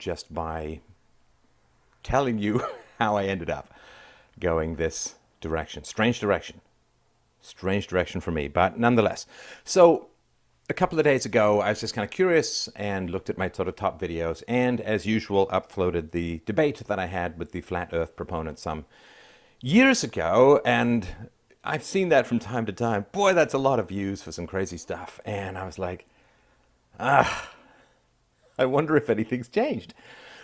just by telling you how I ended up going this direction. Strange direction. Strange direction for me, but nonetheless. So a couple of days ago, I was just kind of curious and looked at my sort of top videos, and as usual, uploaded the debate that I had with the flat earth proponents some years ago, and I've seen that from time to time. Boy, that's a lot of views for some crazy stuff. And I was like, I wonder if anything's changed.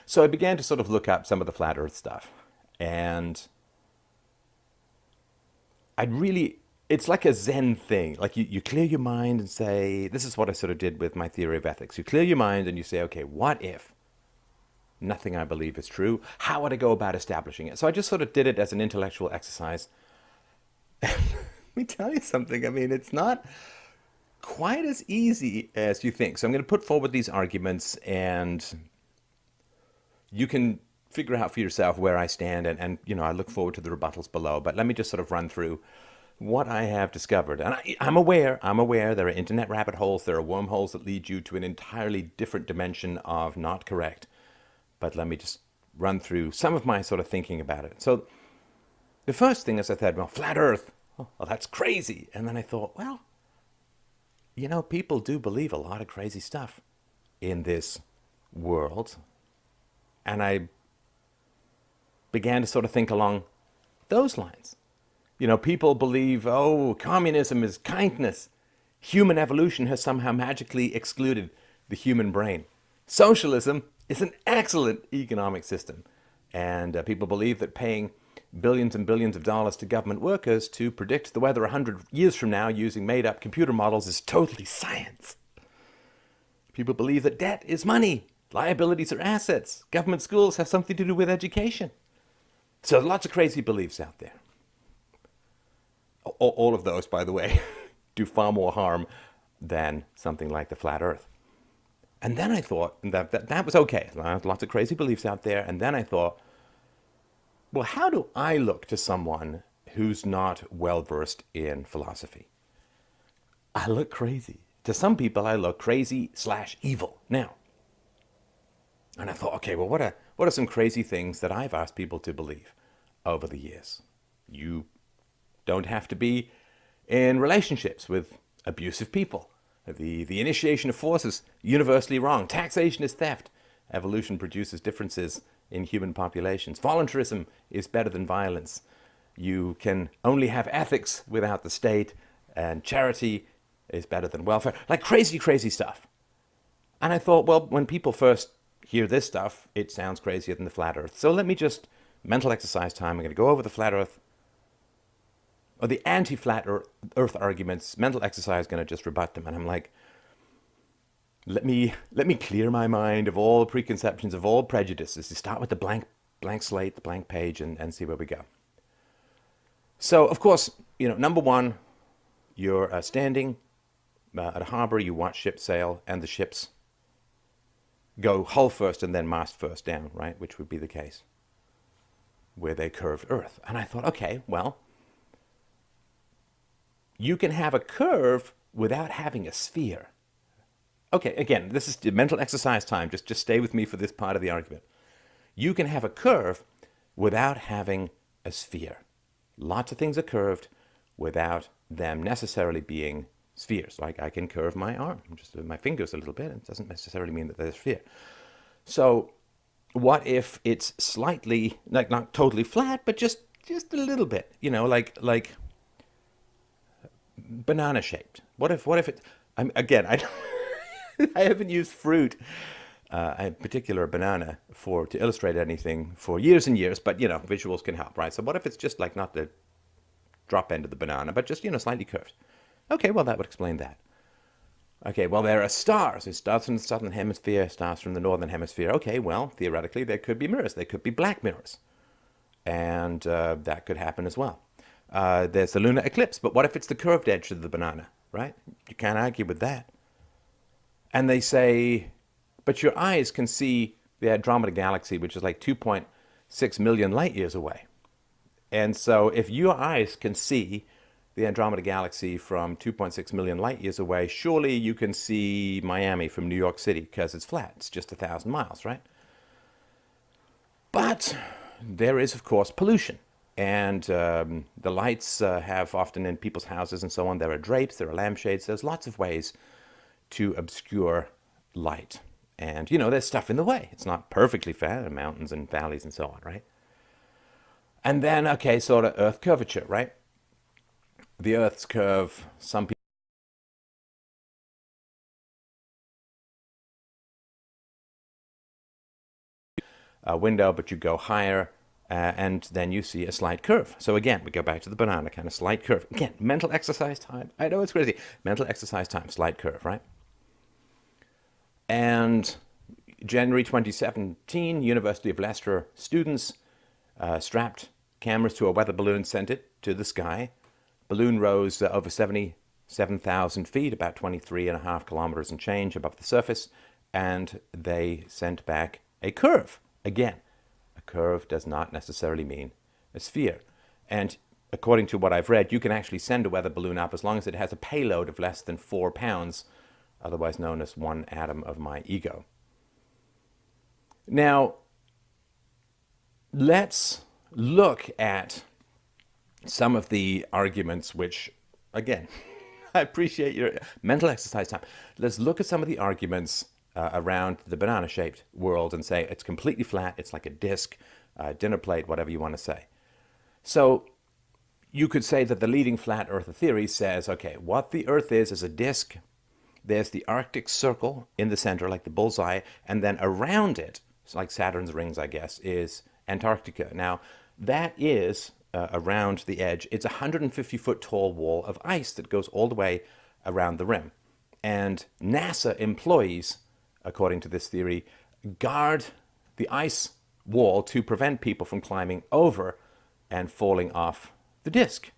So I began to sort of look up some of the flat earth stuff, and it's like a Zen thing. Like you clear your mind and say, this is what I sort of did with my theory of ethics. You clear your mind and you say, okay, what if nothing I believe is true? How would I go about establishing it? So I just sort of did it as an intellectual exercise. Let me tell you something. I mean, it's not quite as easy as you think. So I'm going to put forward these arguments, and you can figure out for yourself where I stand, and I look forward to the rebuttals below. But let me just sort of run through what I have discovered. And I'm aware there are internet rabbit holes, there are wormholes that lead you to an entirely different dimension of not correct. But let me just run through some of my sort of thinking about it. So the first thing is I thought, well, flat earth, well, that's crazy. And then I thought, well, people do believe a lot of crazy stuff in this world. And I began to sort of think along those lines. People believe, communism is kindness. Human evolution has somehow magically excluded the human brain. Socialism is an excellent economic system. And people believe that paying billions and billions of dollars to government workers to predict the weather 100 years from now using made-up computer models is totally science. People believe that debt is money. Liabilities are assets. Government schools have something to do with education. So lots of crazy beliefs out there. All of those, by the way, do far more harm than something like the flat earth. And then I thought that was okay. Lots of crazy beliefs out there. And then I thought, well, how do I look to someone who's not well-versed in philosophy? I look crazy. To some people, I look crazy/evil. Now, and I thought, okay, well, what are some crazy things that I've asked people to believe over the years? You don't have to be in relationships with abusive people. The initiation of force is universally wrong. Taxation is theft. Evolution produces differences in human populations. Voluntarism is better than violence. You can only have ethics without the state, and charity is better than welfare. Like crazy, crazy stuff. And I thought, well, when people first hear this stuff, it sounds crazier than the flat earth. So let me just, mental exercise time, I'm going to go over the flat earth, or the anti-flat earth arguments. Mental exercise is going to just rebut them. And I'm like, let me clear my mind of all preconceptions, of all prejudices. You start with the blank slate, the blank page, and see where we go. So, of course, number one, you're standing at a harbor, you watch ships sail, and the ships go hull first and then mast first down, right? Which would be the case where they curved Earth. And I thought, okay, well, you can have a curve without having a sphere. Okay, again, this is mental exercise time. Just stay with me for this part of the argument. You can have a curve without having a sphere. Lots of things are curved without them necessarily being spheres. Like I can curve my arm, just my fingers a little bit. It doesn't necessarily mean that there's a sphere. So what if it's slightly, like not totally flat, but just a little bit, like banana shaped? What if it, again, I haven't used fruit, in particular a banana, to illustrate anything for years and years, but visuals can help, right? So what if it's just like not the drop end of the banana, but just slightly curved? Okay, well that would explain that. Okay, well there are stars. There's stars from the southern hemisphere, stars from the northern hemisphere. Okay, well theoretically there could be mirrors. They could be black mirrors, and that could happen as well. There's the lunar eclipse, but what if it's the curved edge of the banana, right? You can't argue with that. And they say, but your eyes can see the Andromeda galaxy, which is like 2.6 million light years away. And so if your eyes can see the Andromeda galaxy from 2.6 million light years away, surely you can see Miami from New York City because it's flat. It's just 1,000 miles, right? But there is, of course, pollution. And the lights have often in people's houses and so on, there are drapes, there are lampshades, there's lots of ways to obscure light. And, there's stuff in the way. It's not perfectly fair, mountains and valleys and so on, right? And then, okay, sort of Earth curvature, right? The Earth's curve, some people a window, but you go higher, and then you see a slight curve. So again, we go back to the banana, kind of slight curve. Again, mental exercise time. I know it's crazy. Mental exercise time, slight curve, right? And January 2017, University of Leicester students strapped cameras to a weather balloon, sent it to the sky. Balloon rose over 77,000 feet, about 23.5 kilometers and change above the surface, and they sent back a curve. Again, a curve does not necessarily mean a sphere. And according to what I've read, you can actually send a weather balloon up as long as it has a payload of less than 4 pounds, otherwise known as 1 atom of my ego. Now, let's look at some of the arguments which, again, I appreciate your mental exercise time. Let's look at some of the arguments around the banana-shaped world and say it's completely flat, it's like a disc, dinner plate, whatever you want to say. So you could say that the leading flat earth theory says, okay, what the Earth is a disc. There's the Arctic Circle in the center, like the bullseye, and then around it, it's like Saturn's rings, I guess, is Antarctica. Now, that is around the edge. It's a 150-foot tall wall of ice that goes all the way around the rim. And NASA employees, according to this theory, guard the ice wall to prevent people from climbing over and falling off the disk.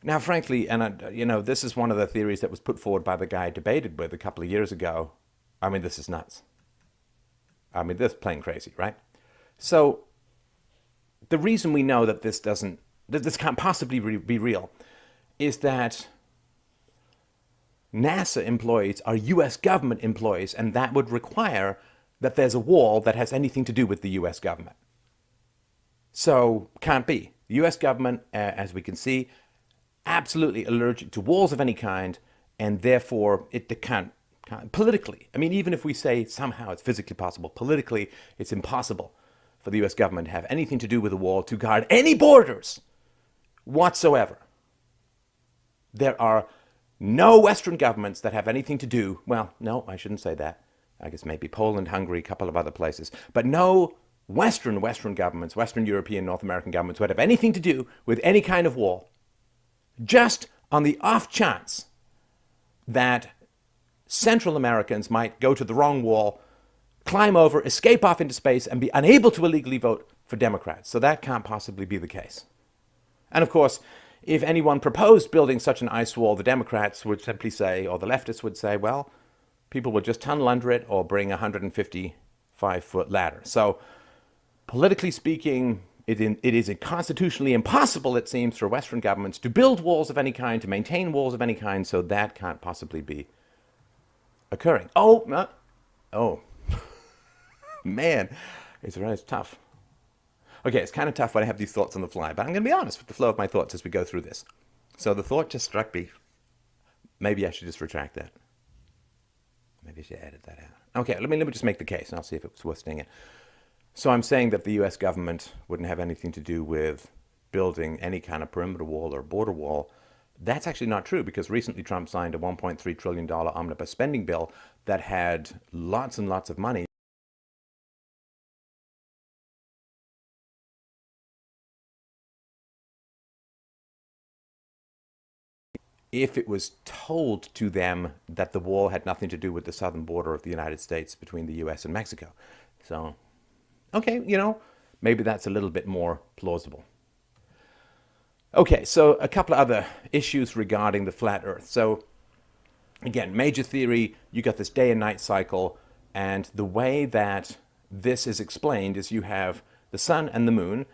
Now, frankly, and this is one of the theories that was put forward by the guy I debated with a couple of years ago. I mean, this is nuts. I mean, this is plain crazy, right? So the reason we know that this can't possibly be real is that NASA employees are US government employees, and that would require that there's a wall that has anything to do with the US government. So, can't be. The US government, as we can see, absolutely allergic to walls of any kind, and therefore it can't politically. I mean, even if we say somehow it's physically possible, politically it's impossible for the US government to have anything to do with a wall to guard any borders whatsoever. There are no Western governments that have anything to do, well, no, I shouldn't say that. I guess maybe Poland, Hungary, a couple of other places, but no Western governments, Western European, North American governments would have anything to do with any kind of wall. Just on the off chance that Central Americans might go to the wrong wall, climb over, escape off into space, and be unable to illegally vote for Democrats. So that can't possibly be the case. And of course, if anyone proposed building such an ice wall, the Democrats would simply say, or the leftists would say, well, people would just tunnel under it or bring a 155-foot ladder. So politically speaking, it is constitutionally impossible, it seems, for Western governments to build walls of any kind, to maintain walls of any kind, so that can't possibly be occurring. Oh, man, it's tough. Okay, it's kind of tough when I have these thoughts on the fly, but I'm going to be honest with the flow of my thoughts as we go through this. So the thought just struck me. Maybe I should just retract that. Maybe I should edit that out. Okay, let me just make the case, and I'll see if it's worth staying in. So I'm saying that the US government wouldn't have anything to do with building any kind of perimeter wall or border wall. That's actually not true, because recently Trump signed a $1.3 trillion omnibus spending bill that had lots and lots of money. If it was told to them that the wall had nothing to do with the southern border of the United States between the US and Mexico. So, okay, maybe that's a little bit more plausible. Okay, so a couple of other issues regarding the flat Earth. So, again, major theory, you got this day and night cycle, and the way that this is explained is you have the sun and the moon,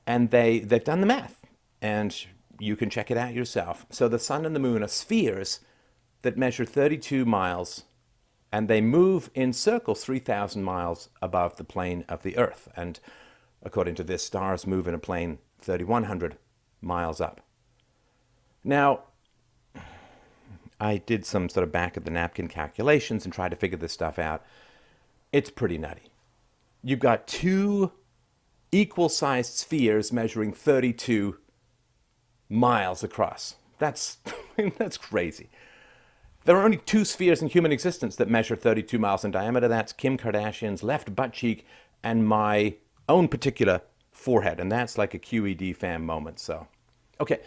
and they've done the math, and you can check it out yourself. So the sun and the moon are spheres that measure 32 miles and they move in circles 3,000 miles above the plane of the Earth. And according to this, stars move in a plane 3,100 miles up. Now, I did some sort of back of the napkin calculations and tried to figure this stuff out. It's pretty nutty. You've got two equal-sized spheres measuring 32 miles across. That's that's crazy. There are only two spheres in human existence that measure 32 miles in diameter. That's Kim Kardashian's left butt cheek and my own particular forehead. And that's like a QED fan moment. So, okay.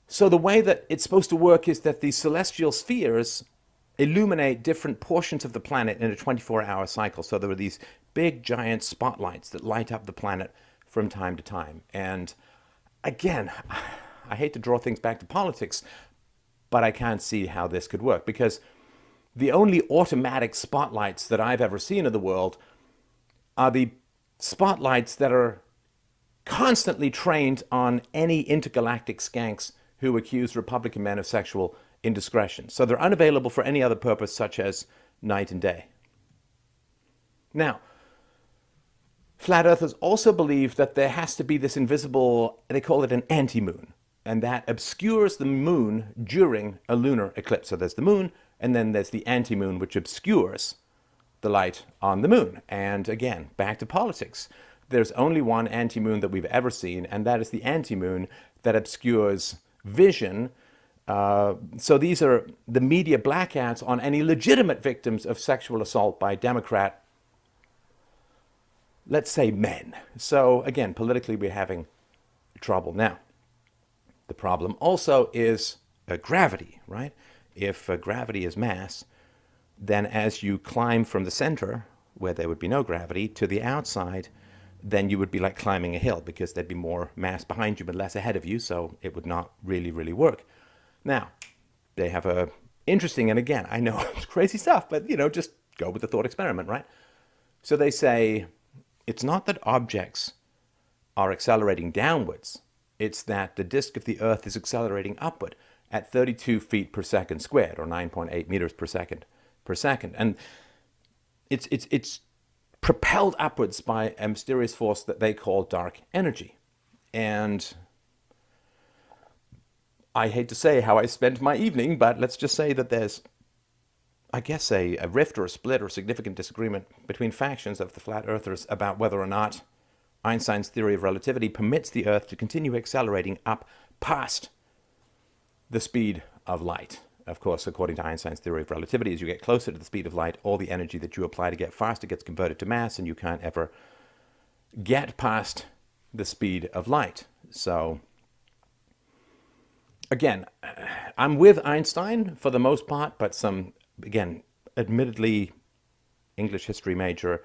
So the way that it's supposed to work is that these celestial spheres illuminate different portions of the planet in a 24-hour cycle. So there are these big, giant spotlights that light up the planet from time to time. And again, I hate to draw things back to politics, but I can't see how this could work, because the only automatic spotlights that I've ever seen in the world are the spotlights that are constantly trained on any intergalactic skanks who accuse Republican men of sexual indiscretion. So they're unavailable for any other purpose, such as night and day. Now, flat earthers also believe that there has to be this invisible, they call it an anti-moon, and that obscures the moon during a lunar eclipse. So there's the moon, and then there's the anti-moon, which obscures the light on the moon. And again, back to politics. There's only one anti-moon that we've ever seen, and that is the anti-moon that obscures vision. So these are the media blackouts on any legitimate victims of sexual assault by Democrat, let's say, men. So again, politically, we're having trouble. Now, the problem also is gravity, right? If gravity is mass, then as you climb from the center, where there would be no gravity, to the outside, then you would be like climbing a hill, because there'd be more mass behind you but less ahead of you, so it would not really, really work. Now, they have a interesting, and again, I know it's crazy stuff, but, just go with the thought experiment, right? So they say it's not that objects are accelerating downwards, it's that the disk of the Earth is accelerating upward at 32 feet per second squared, or 9.8 meters per second. And it's propelled upwards by a mysterious force that they call dark energy. And I hate to say how I spent my evening, but let's just say that there's, I guess, a rift or a split or significant disagreement between factions of the flat earthers about whether or not Einstein's theory of relativity permits the Earth to continue accelerating up past the speed of light. Of course, according to Einstein's theory of relativity, as you get closer to the speed of light, all the energy that you apply to get faster gets converted to mass, and you can't ever get past the speed of light. So, again, I'm with Einstein for the most part, but some, again, admittedly English history major,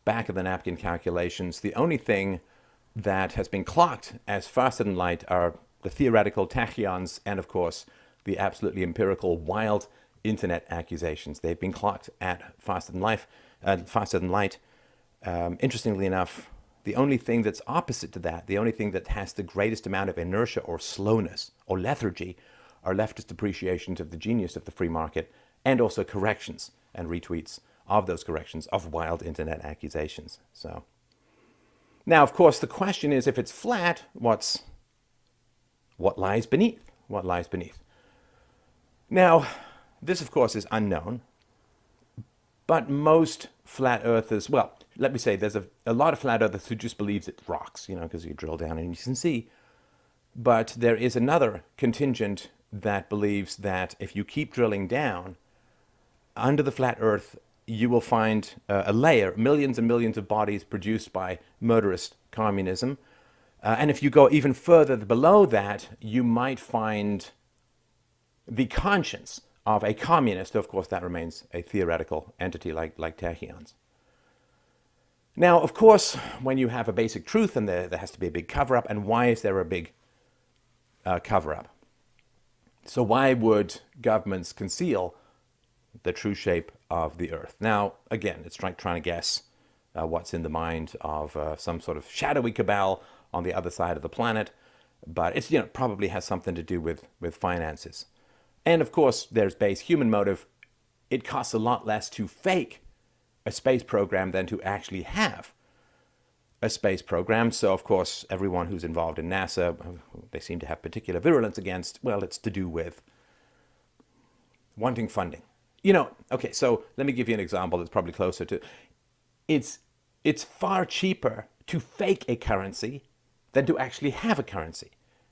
back of the napkin calculations. The only thing that has been clocked as faster than light are the theoretical tachyons and, of course, the absolutely empirical wild internet accusations. They've been clocked at faster than light. Interestingly enough, the only thing that's opposite to that, the only thing that has the greatest amount of inertia or slowness or lethargy, are leftist appreciations of the genius of the free market, and also corrections and retweets of those corrections of wild internet accusations. So now, of course, the question is, if it's flat, what lies beneath? What lies beneath? Now, this, of course, is unknown, but most flat earthers, well, let me say, there's a lot of flat earthers who just believes it's rocks, because you drill down and you can see. But there is another contingent that believes that if you keep drilling down under the flat earth, you will find a layer, millions and millions of bodies produced by murderous communism. And if you go even further below that, you might find the conscience of a communist. Of course, that remains a theoretical entity like tachyons. Now, of course, when you have a basic truth, and there has to be a big cover-up, and why is there a big cover-up? So why would governments conceal the true shape of the Earth? Now, again, it's trying to guess what's in the mind of some sort of shadowy cabal on the other side of the planet, but it's probably has something to do with finances. And of course, there's base human motive. it costs a lot less to fake a space program than to actually have a space program. So, of course, everyone who's involved in NASA, they seem to have particular virulence against, well, it's to do with wanting funding. Okay, so let me give you an example that's probably closer to, it's far cheaper to fake a currency than to actually have a currency,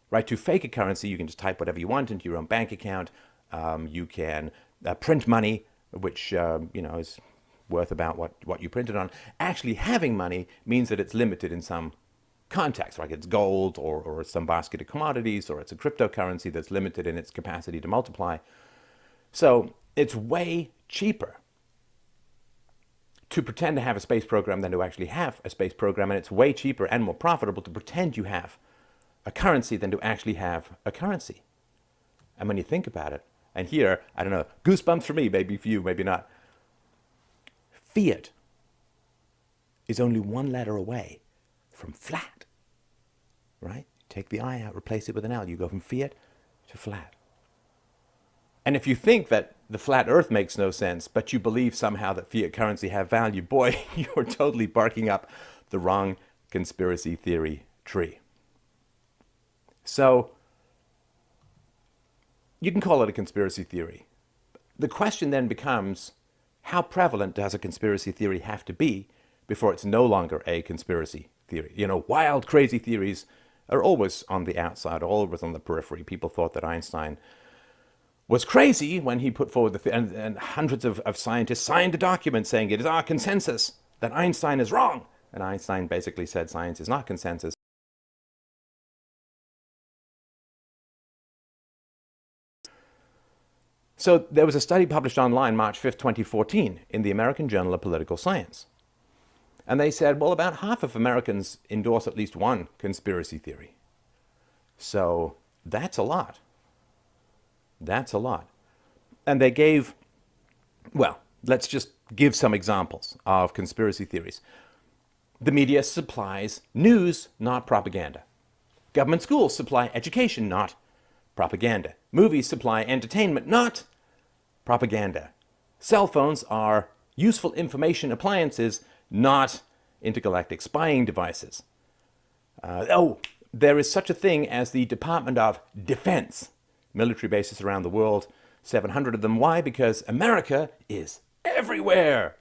right? To fake a currency, you can just type whatever you want into your own bank account. You can print money, which, is worth about what you printed on. Actually having money means that it's limited in some context, like it's gold or some basket of commodities, or it's a cryptocurrency that's limited in its capacity to multiply. So it's way cheaper to pretend to have a space program than to actually have a space program, and it's way cheaper and more profitable to pretend you have a currency than to actually have a currency. And when you think about it, and here, I don't know, goosebumps for me, maybe for you, maybe not. Fiat is only one letter away from flat, right? Take the I out, replace it with an L. You go from fiat to flat. And if you think that the flat earth makes no sense, but you believe somehow that fiat currency have value, boy, you're totally barking up the wrong conspiracy theory tree. So you can call it a conspiracy theory. The question then becomes, how prevalent does a conspiracy theory have to be before it's no longer a conspiracy theory? Wild, crazy theories are always on the outside, always on the periphery. People thought that Einstein was crazy when he put forward and hundreds of scientists signed a document saying it is our consensus that Einstein is wrong. And Einstein basically said science is not consensus. So there was a study published online March 5th, 2014 in the American Journal of Political Science. And they said, well, about half of Americans endorse at least one conspiracy theory. So that's a lot. That's a lot. And they gave, well, let's just give some examples of conspiracy theories. The media supplies news, not propaganda. Government schools supply education, not propaganda. Movies supply entertainment, not propaganda. Cell phones are useful information appliances, not intergalactic spying devices. There is such a thing as the Department of Defense. Military bases around the world, 700 of them. Why? Because America is everywhere.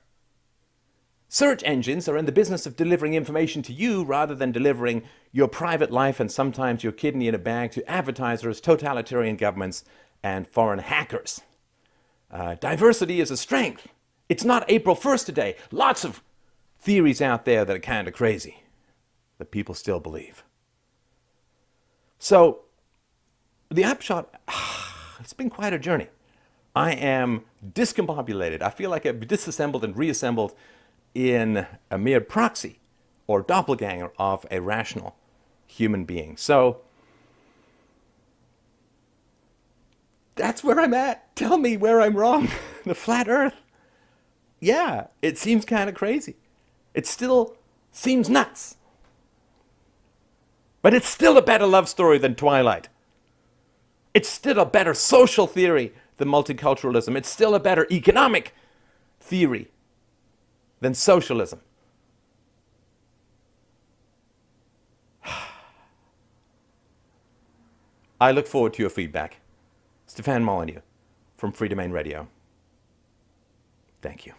Search engines are in the business of delivering information to you rather than delivering your private life and sometimes your kidney in a bag to advertisers, totalitarian governments, and foreign hackers. Diversity is a strength. It's not April 1st today. Lots of theories out there that are kind of crazy that people still believe. So the upshot, it's been quite a journey. I am discombobulated. I feel like I've disassembled and reassembled in a mere proxy or doppelganger of a rational human being. So that's where I'm at. Tell me where I'm wrong. The flat earth. Yeah, it seems kind of crazy. It still seems nuts. But it's still a better love story than Twilight. It's still a better social theory than multiculturalism. It's still a better economic theory than socialism. I look forward to your feedback. Stefan Molyneux from Free Domain Radio. Thank you.